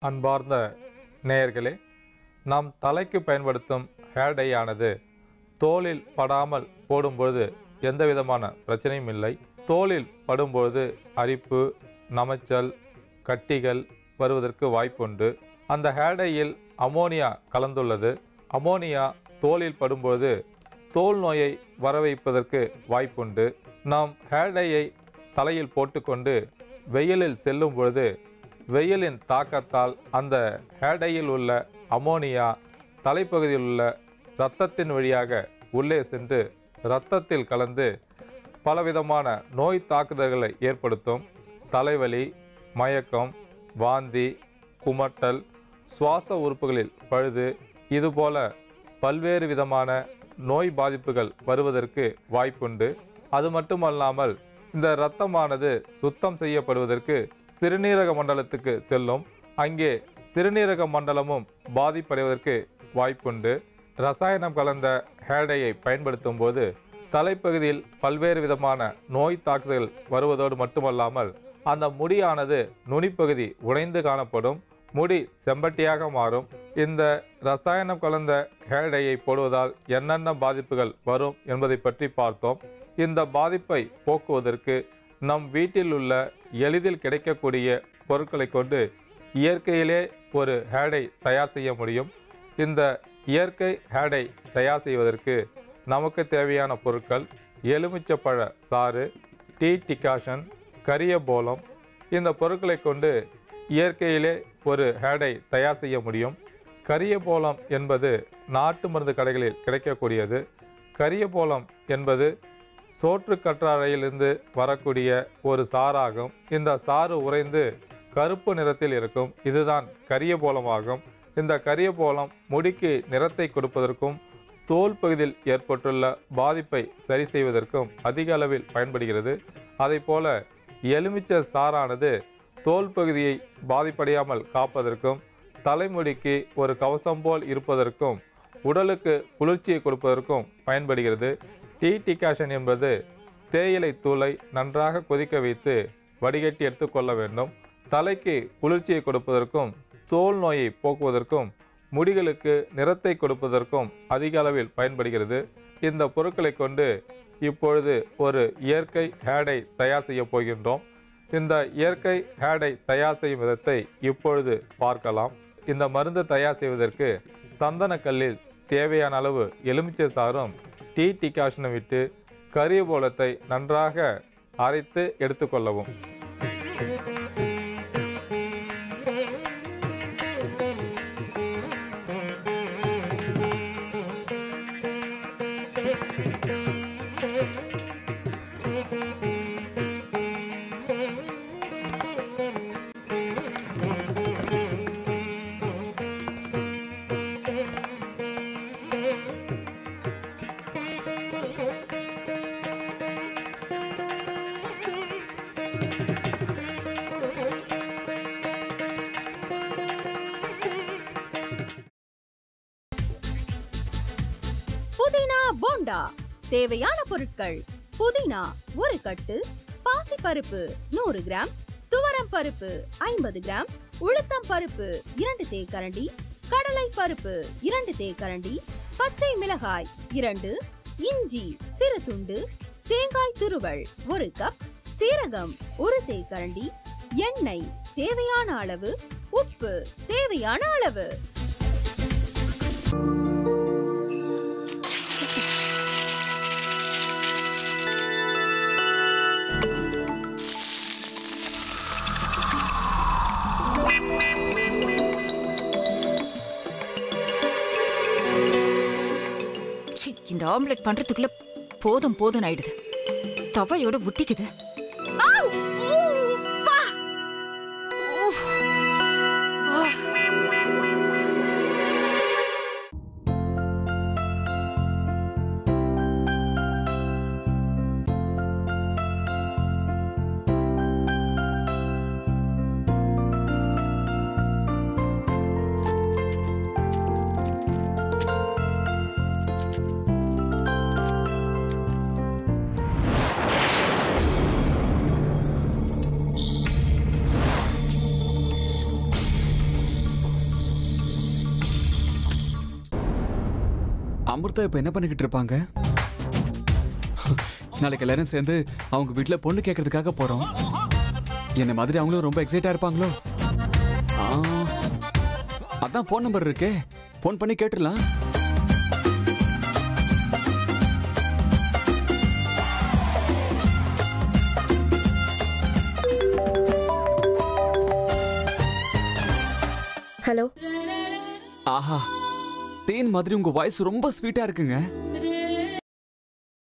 அன்பார்ந்த நேயர்களே, நாம் தலைக்கு பயன்படுத்தும் ஹேர் டை ஆனது தோலில் படாமல் போடும்பொழுது எந்த விதமான பிரச்சனையும் இல்லை. தோலில் படும்பொழுது அரிப்பு, நமைச்சல், கட்டிகள் வருவதற்கு வாய்ப்புண்டு. அந்த ஹேர் டையில் அமோனியா கலந்துள்ளது. அமோனியா தோலில் படும்பொழுது தோல் நோயை வரவைப்பதற்கு வாய்ப்புண்டு. நாம் ஹேர் டையை தலையில் போட்டுக்கொண்டு வெயிலில் செல்லும் பொழுது வெயிலின் தாக்கத்தால் அந்த ஹேர் டையில் உள்ள அமோனியா தலைப்பகுதியில் உள்ள இரத்தத்தின் வழியாக உள்ளே சென்று இரத்தத்தில் கலந்து பலவிதமான நோய் தாக்குதல்களை ஏற்படுத்தும். தலைவலி, மயக்கம், வாந்தி, குமட்டல், சுவாச உறுப்புகளில் பழுது, இதுபோல பல்வேறு விதமான நோய் பாதிப்புகள் வருவதற்கு வாய்ப்புண்டு. அது மட்டுமல்லாமல் இந்த இரத்தமானது சுத்தம் செய்யப்படுவதற்கு சிறுநீரக மண்டலத்துக்கு செல்லும். அங்கே சிறுநீரக மண்டலமும் பாதிப்படைவதற்கு வாய்ப்புண்டு. ரசாயனம் கலந்த ஹேர் டையை பயன்படுத்தும் போது தலைப்பகுதியில் பல்வேறு விதமான நோய் தாக்குதல் வருவதோடு மட்டுமல்லாமல் அந்த முடியானது நுனிப்பகுதி உடைந்து காணப்படும். முடி செம்பட்டியாக மாறும். இந்த ரசாயனம் கலந்த ஹேர் டையை போடுவதால் என்னென்ன பாதிப்புகள் வரும் என்பதை பற்றி பார்த்தோம். இந்த பாதிப்பை போக்குவதற்கு நம் வீட்டில் உள்ள எளிதில் கிடைக்கக்கூடிய பொருட்களை கொண்டு இயற்கையிலே ஒரு ஹேர் டை தயார் செய்ய முடியும். இந்த இயற்கை ஹேர் டை தயார் செய்வதற்கு நமக்கு தேவையான பொருட்கள் எலுமிச்சப்பழ சாறு, டீ டிகாஷன், கரியபோலம். இந்த பொருட்களை கொண்டு இயற்கையிலே ஒரு ஹேர் டை தயார் செய்ய முடியும். கரியபோலம் என்பது நாட்டு மருந்து கடைகளில் கிடைக்கக்கூடியது. கரியபோலம் என்பது சோற்று கற்றாழையிலிருந்து வரக்கூடிய ஒரு சாறாகும். இந்த சாறு உறைந்து கருப்பு நிறத்தில் இருக்கும். இதுதான் கரியபோலமாகும். இந்த கரியபோலம் முடிக்கு நிறத்தை கொடுப்பதற்கும் தோல் பகுதியில் ஏற்பட்டுள்ள பாதிப்பை சரி செய்வதற்கும் அதிக அளவில் பயன்படுகிறது. அதை போல எலுமிச்சை சாறானது தோல் பகுதியை பாதிப்படையாமல் காப்பதற்கும் தலைமுடிக்கு ஒரு கவசம் போல் இருப்பதற்கும் உடலுக்கு குளிர்ச்சியை கொடுப்பதற்கும் பயன்படுகிறது. டீ டிகாஷன் என்பது தேயிலை தூளை நன்றாக கொதிக்க வைத்து வடிகட்டி எடுத்துக்கொள்ள வேண்டும். தலைக்கு குளிர்ச்சியை கொடுப்பதற்கும் தோல் நோயை போக்குவதற்கும் முடிகளுக்கு நிறத்தை கொடுப்பதற்கும் அதிக அளவில் பயன்படுகிறது. இந்த பொருட்களை கொண்டு இப்பொழுது ஒரு இயற்கை ஹேர் டை தயார் செய்ய போகின்றோம். இந்த இயற்கை ஹேர் டை தயார் செய்யும் விதத்தை இப்பொழுது பார்க்கலாம். இந்த மருந்து தயார் செய்வதற்கு சந்தனக்கல்லில் தேவையான அளவு எலுமிச்சை சாறும் டீ டிகாஷனை விட்டு கரியபோலத்தை நன்றாக அரைத்து எடுத்துக்கொள்ளவும். புதினா போண்டா தேவையான பொருட்கள்: புதினா 1 கட்டு, பாசிப்பருப்பு 100 கிராம், துவரம் பருப்பு 50 கிராம், உளுத்தம் பருப்பு 2 தேக்கரண்டி, கடலை பருப்பு 2 தேக்கரண்டி, பச்சை மிளகாய் 2, இஞ்சி சிறு துண்டு, தேங்காய் துருவல் 1 கப், சீரகம் 1 தேக்கரண்டி, எண்ணெய் தேவையான அளவு, உப்பு தேவையான அளவு. இந்த ஆம்லெட் பண்றதுக்குள்ள போதும் போதும் ஆயிடுது. தவையோட ஒட்டிக்குது. அமிர்தா இப்ப என்ன பண்ணிக்கிட்டு இருப்பாங்க? நாளைக்கு எல்லாரும் சேர்ந்து அவங்க வீட்டுல பொண்ணு கேட்கறதுக்காக போறோம். என்ன மாதிரி அவங்களும் ரொம்ப எக்ஸைட்டா இருப்பாங்களோ? அதான் போன் நம்பர் இருக்கே, போன் பண்ணி கேட்டுடலாம். ஹலோ. ஆஹா, தேன் மாதிரி உங்க வாய்ஸ் ரொம்ப ஸ்வீட்டா இருக்குங்க.